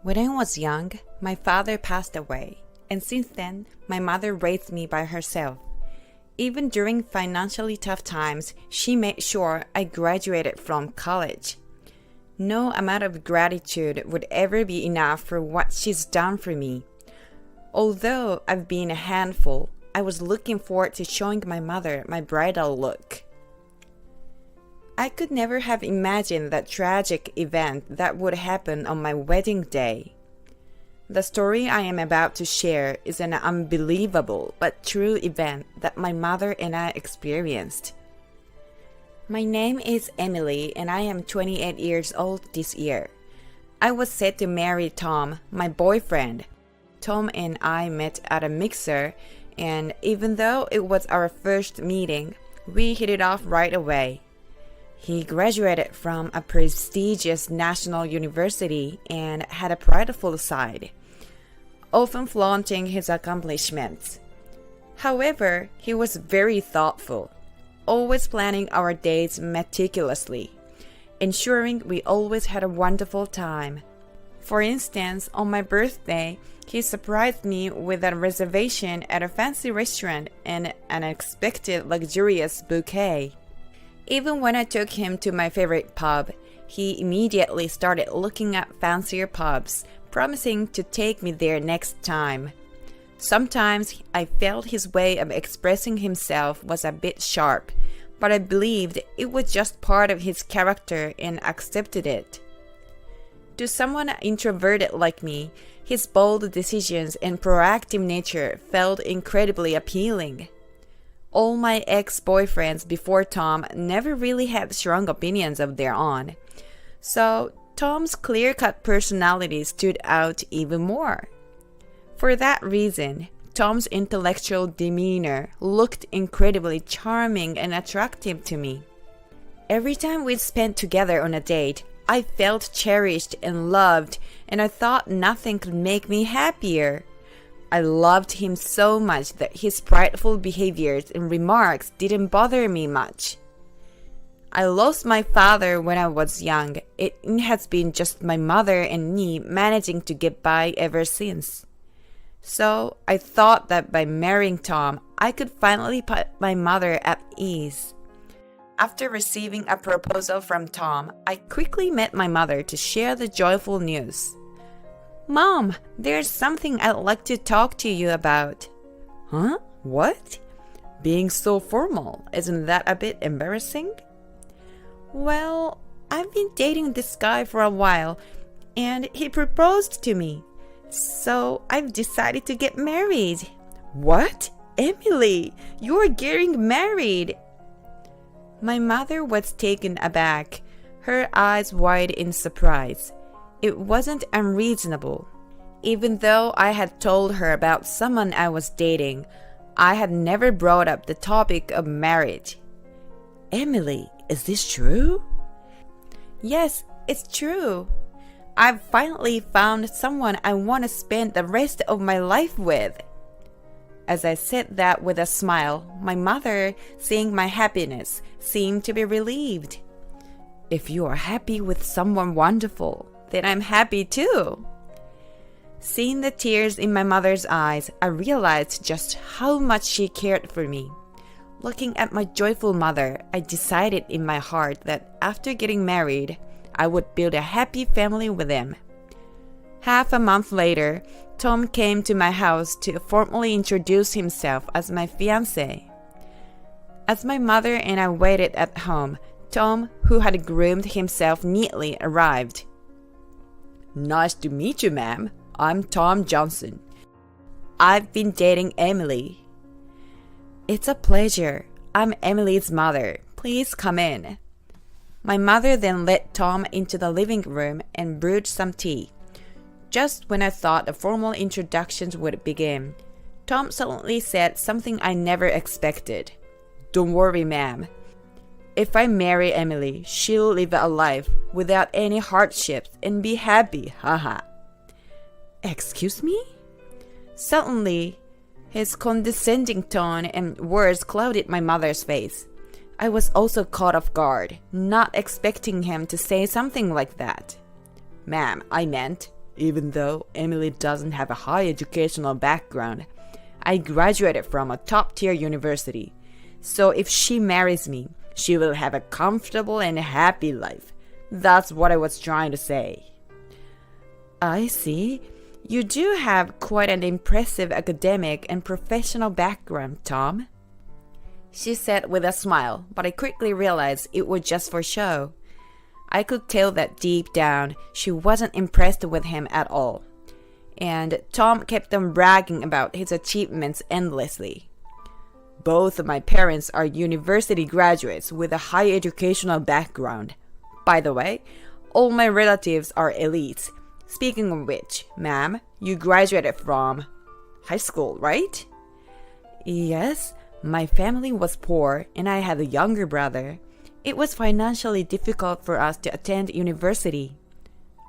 When I was young, my father passed away, and since then, my mother raised me by herself. Even during financially tough times, she made sure I graduated from college. No amount of gratitude would ever be enough for what she's done for me. Although I've been a handful, I was looking forward to showing my mother my bridal look. I could never have imagined that tragic event that would happen on my wedding day. The story I am about to share is an unbelievable but true event that my mother and I experienced. My name is Emily and I am 28 years old this year. I was set to marry Tom, my boyfriend. Tom and I met at a mixer, and even though it was our first meeting, we hit it off right away. He graduated from a prestigious national university and had a prideful side, often flaunting his accomplishments. However, he was very thoughtful, always planning our dates meticulously, ensuring we always had a wonderful time. For instance, on my birthday, he surprised me with a reservation at a fancy restaurant and an unexpected luxurious bouquet. Even when I took him to my favorite pub, he immediately started looking at fancier pubs, promising to take me there next time. Sometimes I felt his way of expressing himself was a bit sharp, but I believed it was just part of his character and accepted it. To someone introverted like me, his bold decisions and proactive nature felt incredibly appealing. All my ex-boyfriends before Tom never really had strong opinions of their own, so Tom's clear-cut personality stood out even more. For that reason, Tom's intellectual demeanor looked incredibly charming and attractive to me. Every time we spent together on a date, I felt cherished and loved, and I thought nothing could make me happier. I loved him so much that his prideful behaviors and remarks didn't bother me much. I lost my father when I was young. It has been just my mother and me managing to get by ever since. So I thought that by marrying Tom, I could finally put my mother at ease. After receiving a proposal from Tom, I quickly met my mother to share the joyful news. "Mom, there's something I'd like to talk to you about." "Huh? What? Being so formal, isn't that a bit embarrassing?" "Well, I've been dating this guy for a while, and he proposed to me. So I've decided to get married." "What? Emily, you're getting married!" My mother was taken aback, her eyes wide in surprise. It wasn't unreasonable. Even though I had told her about someone I was dating, I had never brought up the topic of marriage. "Emily, is this true?" "Yes, it's true. I've finally found someone I want to spend the rest of my life with." As I said that with a smile, my mother, seeing my happiness, seemed to be relieved. "If you are happy with someone wonderful, then I'm happy too." Seeing the tears in my mother's eyes, I realized just how much she cared for me. Looking at my joyful mother, I decided in my heart that after getting married, I would build a happy family with him. Half a month later, Tom came to my house to formally introduce himself as my fiancé. As my mother and I waited at home, Tom, who had groomed himself neatly, arrived. "Nice to meet you, ma'am. I'm Tom Johnson. I've been dating Emily." "It's a pleasure. I'm Emily's mother. Please come in." My mother then led Tom into the living room and brewed some tea. Just when I thought the formal introductions would begin, Tom suddenly said something I never expected. "Don't worry, ma'am. If I marry Emily, she'll live a life without any hardships and be happy, haha." "Excuse me?" Suddenly, his condescending tone and words clouded my mother's face. I was also caught off guard, not expecting him to say something like that. "Ma'am, I meant, Even though Emily doesn't have a high educational background, I graduated from a top-tier university. So if she marries me, she will have a comfortable and happy life. That's what I was trying to say. I see. You do have quite an impressive academic and professional background, Tom, she said with a smile, but I quickly realized it was just for show. I could tell that deep down she wasn't impressed with him at all. And Tom kept on bragging about his achievements endlessly. Both of my parents are university graduates with a high educational background. By the way, all my relatives are elites. Speaking of which, ma'am, you graduated from high school, right? Yes, my family was poor and I had a younger brother. It was financially difficult for us to attend university.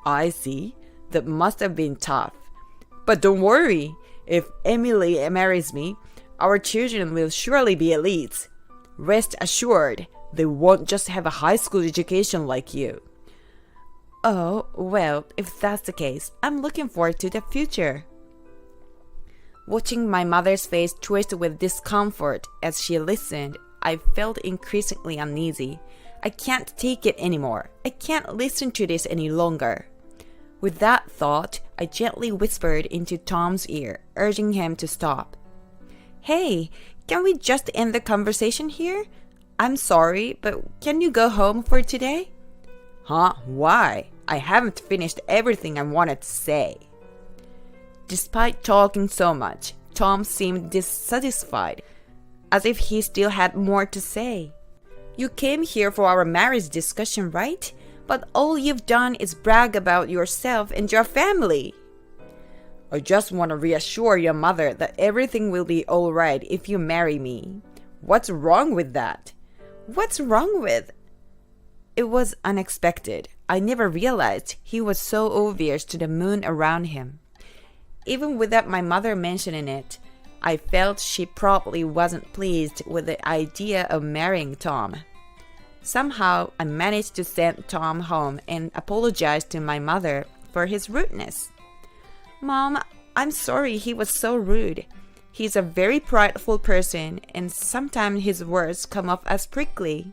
I see. That must have been tough. But don't worry. If Emily marries me, our children will surely be elites. Rest assured, they won't just have a high school education like you. Oh, well, if that's the case, I'm looking forward to the future. Watching my mother's face twist with discomfort as she listened, I felt increasingly uneasy. I can't take it anymore. I can't listen to this any longer. With that thought, I gently whispered into Tom's ear, urging him to stop. Hey, can we just end the conversation here? I'm sorry, but can you go home for today? Huh? Why? I haven't finished everything I wanted to say. Despite talking so much, Tom seemed dissatisfied, as if he still had more to say. You came here for our marriage discussion, right? But all you've done is brag about yourself and your family. I just want to reassure your mother that everything will be all right if you marry me. What's wrong with that? What's wrong with? It was unexpected. I never realized he was so obvious to the moon around him. Even without my mother mentioning it, I felt she probably wasn't pleased with the idea of marrying Tom. Somehow, I managed to send Tom home and apologize to my mother for his rudeness. Mom, I'm sorry he was so rude. He's a very prideful person and sometimes his words come off as prickly.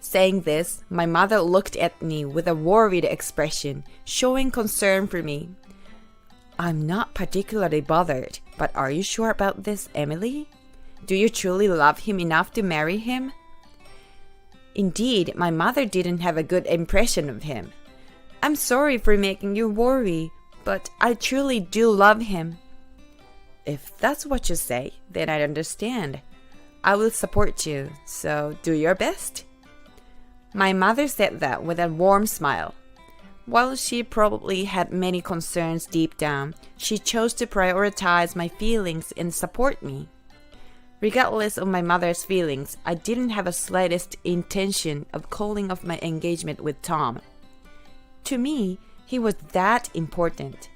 Saying this, my mother looked at me with a worried expression, showing concern for me. I'm not particularly bothered, but are you sure about this, Emily? Do you truly love him enough to marry him? Indeed, my mother didn't have a good impression of him. I'm sorry for making you worry, but I truly do love him. If that's what you say, then I understand. I will support you, so do your best. My mother said that with a warm smile. While she probably had many concerns deep down, she chose to prioritize my feelings and support me. Regardless of my mother's feelings, I didn't have a slightest intention of calling off my engagement with Tom. To me, he was that important.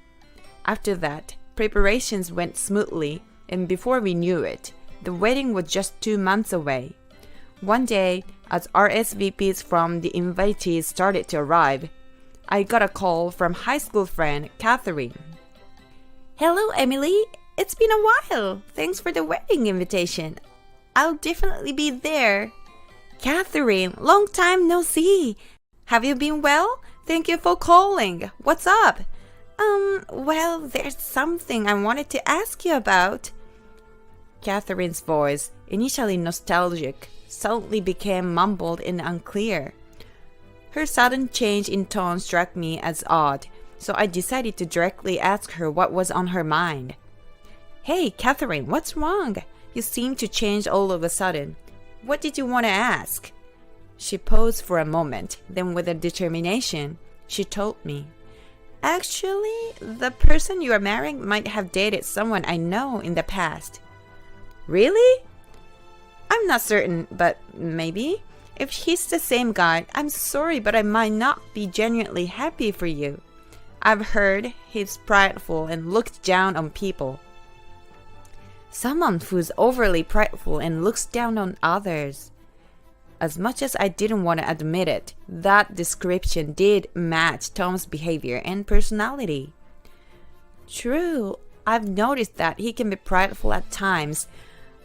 After that, preparations went smoothly, and before we knew it, the wedding was just 2 months away. One day, as RSVPs from the invitees started to arrive, I got a call from high school friend Catherine. Hello, Emily. It's been a while. Thanks for the wedding invitation. I'll definitely be there. Catherine, long time no see. Have you been well? Thank you for calling. What's up? Well, there's something I wanted to ask you about. Catherine's voice, initially nostalgic, suddenly became mumbled and unclear. Her sudden change in tone struck me as odd, so I decided to directly ask her what was on her mind. Hey, Catherine, what's wrong? You seem to change all of a sudden. What did you want to ask? She paused for a moment, then with a determination, she told me. Actually, the person you are marrying might have dated someone I know in the past. Really? I'm not certain, but maybe. If he's the same guy, I'm sorry, but I might not be genuinely happy for you. I've heard he's prideful and looks down on people. Someone who's overly prideful and looks down on others. As much as I didn't want to admit it, that description did match Tom's behavior and personality. True, I've noticed that he can be prideful at times,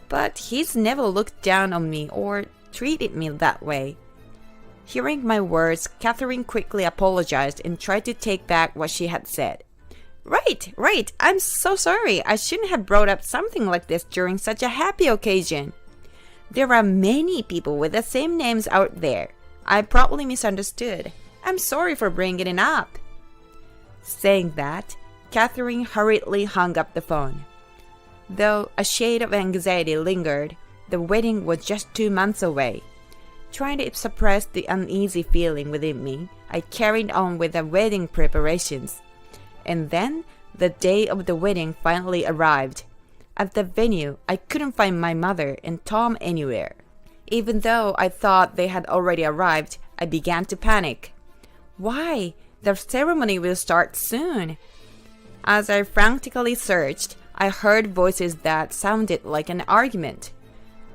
but he's never looked down on me or treated me that way. Hearing my words, Catherine quickly apologized and tried to take back what she had said. Right, I'm so sorry. I shouldn't have brought up something like this during such a happy occasion. There are many people with the same names out there. I probably misunderstood. I'm sorry for bringing it up. Saying that, Catherine hurriedly hung up the phone. Though a shade of anxiety lingered, the wedding was just 2 months away. Trying to suppress the uneasy feeling within me, I carried on with the wedding preparations. And then, the day of the wedding finally arrived. At the venue, I couldn't find my mother and Tom anywhere. Even though I thought they had already arrived, I began to panic. Why? The ceremony will start soon. As I frantically searched, I heard voices that sounded like an argument.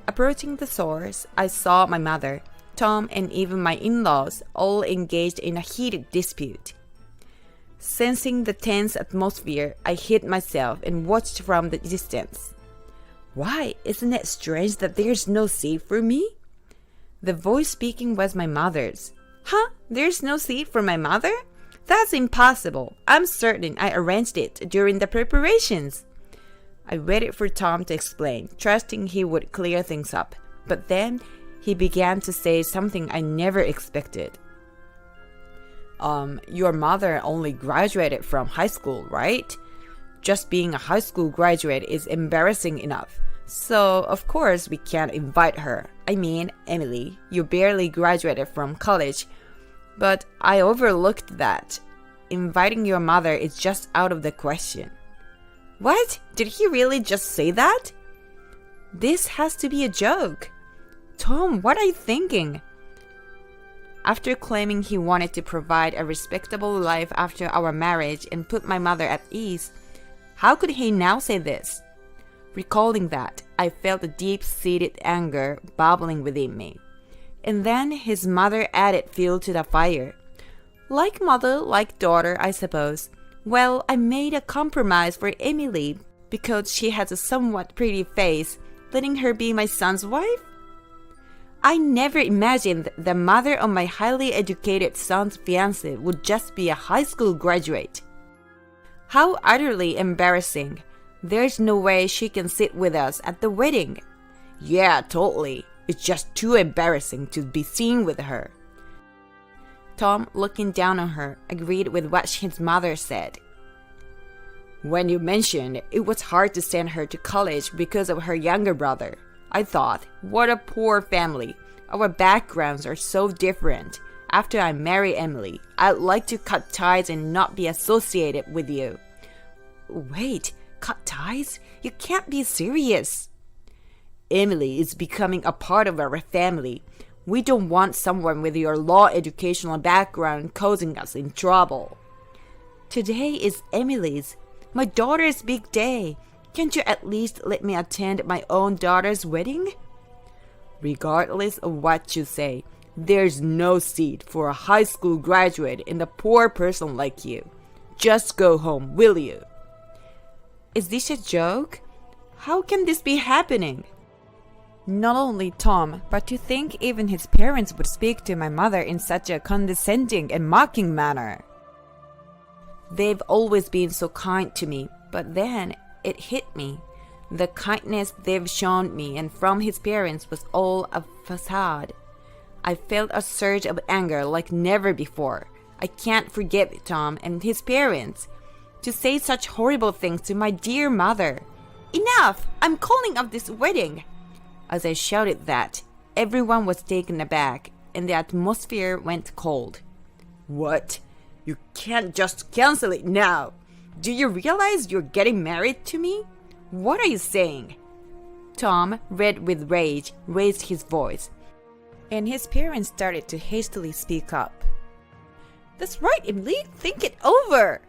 Approaching the source, I saw my mother, Tom, and even my in-laws all engaged in a heated dispute. Sensing the tense atmosphere, I hid myself and watched from the distance. Why, isn't it strange that there's no seat for me? The voice speaking was my mother's. Huh? There's no seat for my mother? That's impossible. I'm certain I arranged it during the preparations. I waited for Tom to explain, trusting he would clear things up. But then he began to say something I never expected. Your mother only graduated from high school, right? Just being a high school graduate is embarrassing enough. So, of course, we can't invite her. I mean, Emily, you barely graduated from college. But I overlooked that. Inviting your mother is just out of the question. What? Did he really just say that? This has to be a joke. Tom, what are you thinking? After claiming he wanted to provide a respectable life after our marriage and put my mother at ease, how could he now say this? Recalling that, I felt a deep-seated anger bubbling within me. And then his mother added fuel to the fire. Like mother, like daughter, I suppose. Well, I made a compromise for Emily because she has a somewhat pretty face, letting her be my son's wife. I never imagined the mother of my highly educated son's fiancé would just be a high school graduate. How utterly embarrassing. There's no way she can sit with us at the wedding. Yeah, totally. It's just too embarrassing to be seen with her. Tom, looking down on her, agreed with what his mother said. When you mentioned it was hard to send her to college because of her younger brother, I thought, what a poor family. Our backgrounds are so different. After I marry Emily, I'd like to cut ties and not be associated with you. Wait, cut ties? You can't be serious. Emily is becoming a part of our family. We don't want someone with your law educational background causing us in trouble. Today is Emily's, my daughter's big day. Can't you at least let me attend my own daughter's wedding? Regardless of what you say, there's no seat for a high school graduate and a poor person like you. Just go home, will you? Is this a joke? How can this be happening? Not only Tom, but to think even his parents would speak to my mother in such a condescending and mocking manner. They've always been so kind to me, but then it hit me. The kindness they've shown me and from his parents was all a facade. I felt a surge of anger like never before. I can't forgive Tom and his parents. To say such horrible things to my dear mother. Enough! I'm calling off this wedding! As I shouted that, everyone was taken aback and the atmosphere went cold. What? You can't just cancel it now! Do you realize you're getting married to me? What are you saying? Tom, red with rage, raised his voice, and his parents started to hastily speak up. That's right, Emily, think it over!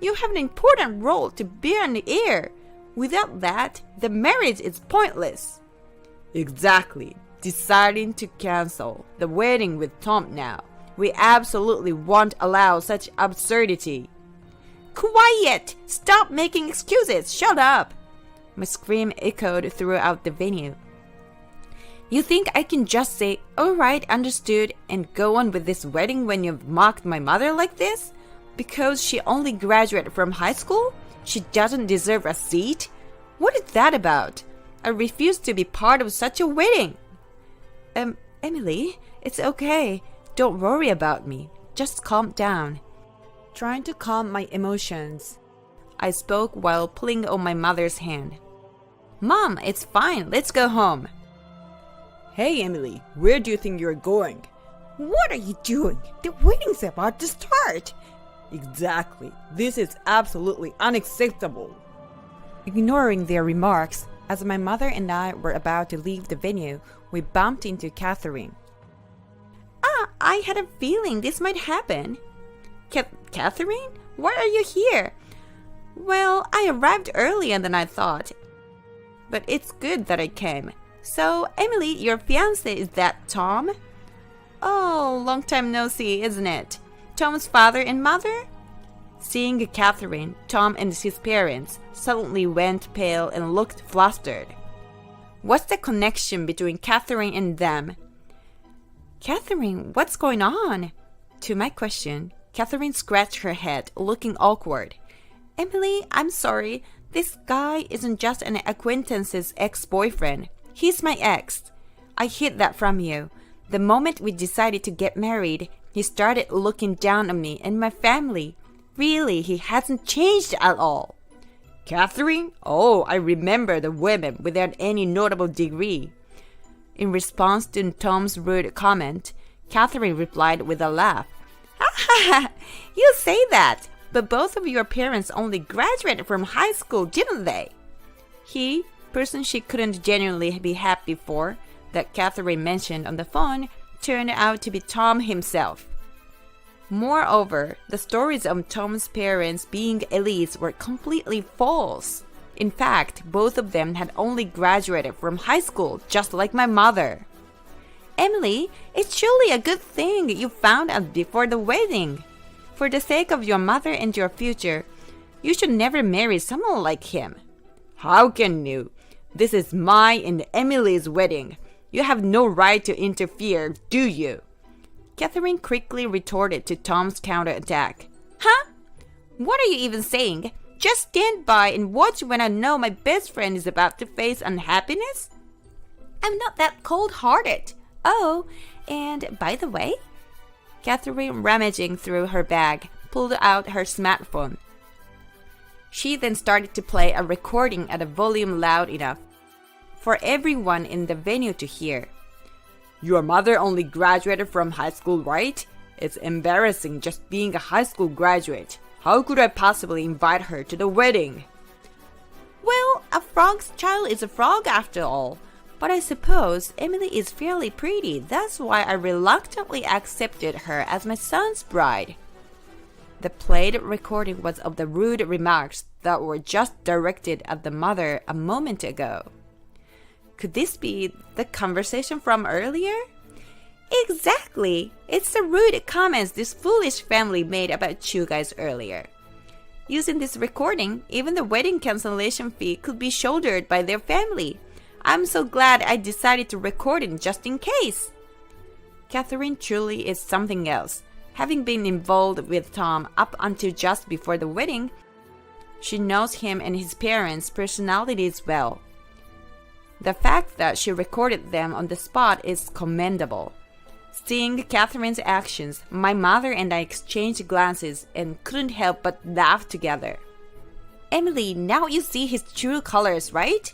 You have an important role to bear in the heir. Without that, the marriage is pointless. Exactly. deciding to cancel the wedding with Tom now. We absolutely won't allow such absurdity. Quiet! Stop making excuses! Shut up! My scream echoed throughout the venue. You think I can just say, alright, understood, and go on with this wedding when you've mocked my mother like this? Because she only graduated from high school? She doesn't deserve a seat? What is that about? I refuse to be part of such a wedding. Emily, it's okay. Don't worry about me. Just calm down. Trying to calm my emotions, I spoke while pulling on my mother's hand. Mom, it's fine. Let's go home. Hey, Emily, where do you think you're going? What are you doing? The wedding's about to start. Exactly. This is absolutely unacceptable. Ignoring their remarks, as my mother and I were about to leave the venue, we bumped into Catherine. I had a feeling this might happen. Catherine? Why are you here? Well, I arrived earlier than I thought. But it's good that I came. So, Emily, your fiancé, is that Tom? Oh, long time no see, isn't it? Tom's father and mother? Seeing Catherine, Tom and his parents suddenly went pale and looked flustered. What's the connection between Catherine and them? Catherine, what's going on? To my question, Catherine scratched her head, looking awkward. Emily, I'm sorry. This guy isn't just an acquaintance's ex-boyfriend. He's my ex. I hid that from you. The moment we decided to get married, he started looking down on me and my family. Really, he hasn't changed at all. Catherine? Oh, I remember the women without any notable degree. In response to Tom's rude comment, Catherine replied with a laugh. You say that, but both of your parents only graduated from high school, didn't they? He, person she couldn't genuinely be happy for, that Catherine mentioned on the phone, turned out to be Tom himself. Moreover, the stories of Tom's parents being elites were completely false. In fact, both of them had only graduated from high school, just like my mother. Emily, it's surely a good thing you found out before the wedding. For the sake of your mother and your future, you should never marry someone like him. How can you? This is my and Emily's wedding. You have no right to interfere, do you? Catherine quickly retorted to Tom's counterattack. Huh? What are you even saying? Just stand by and watch when I know my best friend is about to face unhappiness? I'm not that cold-hearted. Oh, and by the way, Catherine, rummaging through her bag, pulled out her smartphone. She then started to play a recording at a volume loud enough for everyone in the venue to hear. Your mother only graduated from high school, right? It's embarrassing just being a high school graduate. How could I possibly invite her to the wedding? Well, a frog's child is a frog after all. But I suppose Emily is fairly pretty. That's why I reluctantly accepted her as my son's bride. The played recording was of the rude remarks that were just directed at the mother a moment ago. Could this be the conversation from earlier? Exactly! It's the rude comments this foolish family made about you guys earlier. Using this recording, even the wedding cancellation fee could be shouldered by their family. I'm so glad I decided to record it just in case. Catherine truly is something else. Having been involved with Tom up until just before the wedding, she knows him and his parents' personalities well. The fact that she recorded them on the spot is commendable. Seeing Catherine's actions, my mother and I exchanged glances and couldn't help but laugh together. Emily, now you see his true colors, right?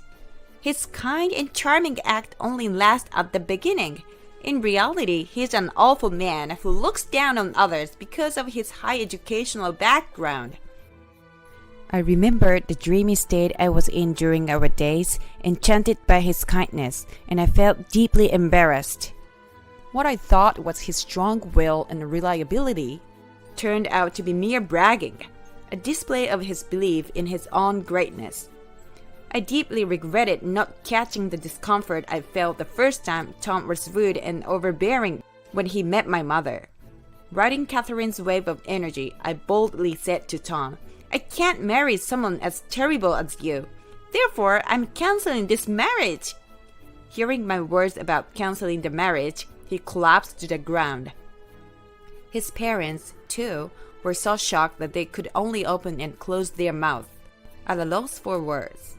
His kind and charming act only lasts at the beginning. In reality, he's an awful man who looks down on others because of his high educational background. I remembered the dreamy state I was in during our days, enchanted by his kindness, and I felt deeply embarrassed. What I thought was his strong will and reliability turned out to be mere bragging, a display of his belief in his own greatness. I deeply regretted not catching the discomfort I felt the first time Tom was rude and overbearing when he met my mother. Riding Catherine's wave of energy, I boldly said to Tom, "I can't marry someone as terrible as you. Therefore, I'm canceling this marriage." Hearing my words about canceling the marriage, he collapsed to the ground. His parents, too, were so shocked that they could only open and close their mouth, at a loss for words.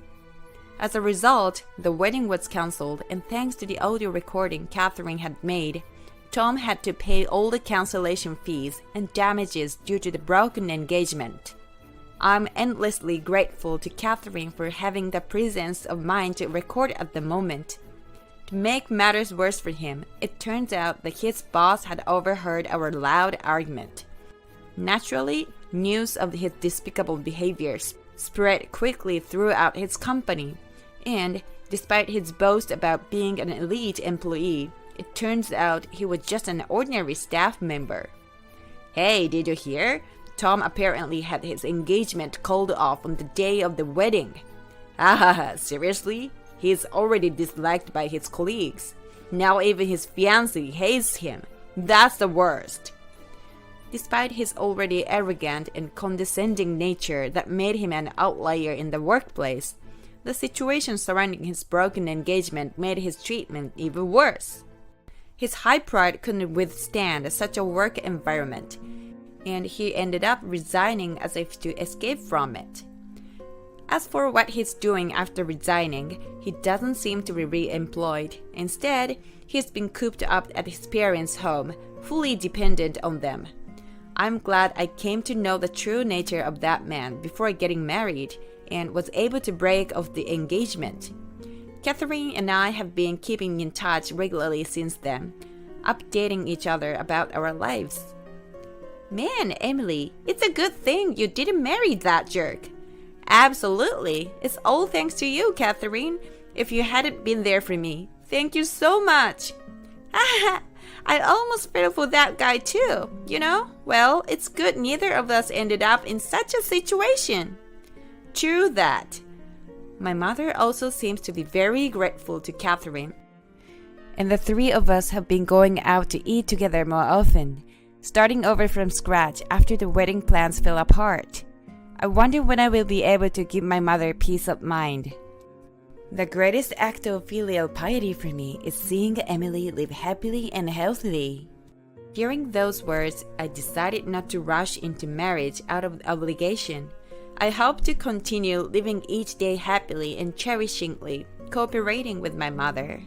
As a result, the wedding was cancelled, and thanks to the audio recording Catherine had made, Tom had to pay all the cancellation fees and damages due to the broken engagement. I'm endlessly grateful to Catherine for having the presence of mind to record at the moment. To make matters worse for him, it turns out that his boss had overheard our loud argument. Naturally, news of his despicable behaviors spread quickly throughout his company, and despite his boast about being an elite employee, it turns out he was just an ordinary staff member. "Hey, did you hear? Tom apparently had his engagement called off on the day of the wedding." "Ah, seriously? He's already disliked by his colleagues. Now even his fiancée hates him. That's the worst." Despite his already arrogant and condescending nature that made him an outlier in the workplace, the situation surrounding his broken engagement made his treatment even worse. His high pride couldn't withstand such a work environment, and he ended up resigning as if to escape from it. As for what he's doing after resigning, he doesn't seem to be re-employed. Instead, he's been cooped up at his parents' home, fully dependent on them. I'm glad I came to know the true nature of that man before getting married, and was able to break off the engagement. Catherine and I have been keeping in touch regularly since then, updating each other about our lives. "Man, Emily, it's a good thing you didn't marry that jerk." "Absolutely. It's all thanks to you, Catherine. If you hadn't been there for me, thank you so much." "I almost fell for that guy too, you know? Well, it's good neither of us ended up in such a situation." "True that." My mother also seems to be very grateful to Catherine, and the three of us have been going out to eat together more often, starting over from scratch after the wedding plans fell apart. I wonder when I will be able to give my mother peace of mind. The greatest act of filial piety for me is seeing Emily live happily and healthily. Hearing those words, I decided not to rush into marriage out of obligation. I hope to continue living each day happily and cherishingly, cooperating with my mother.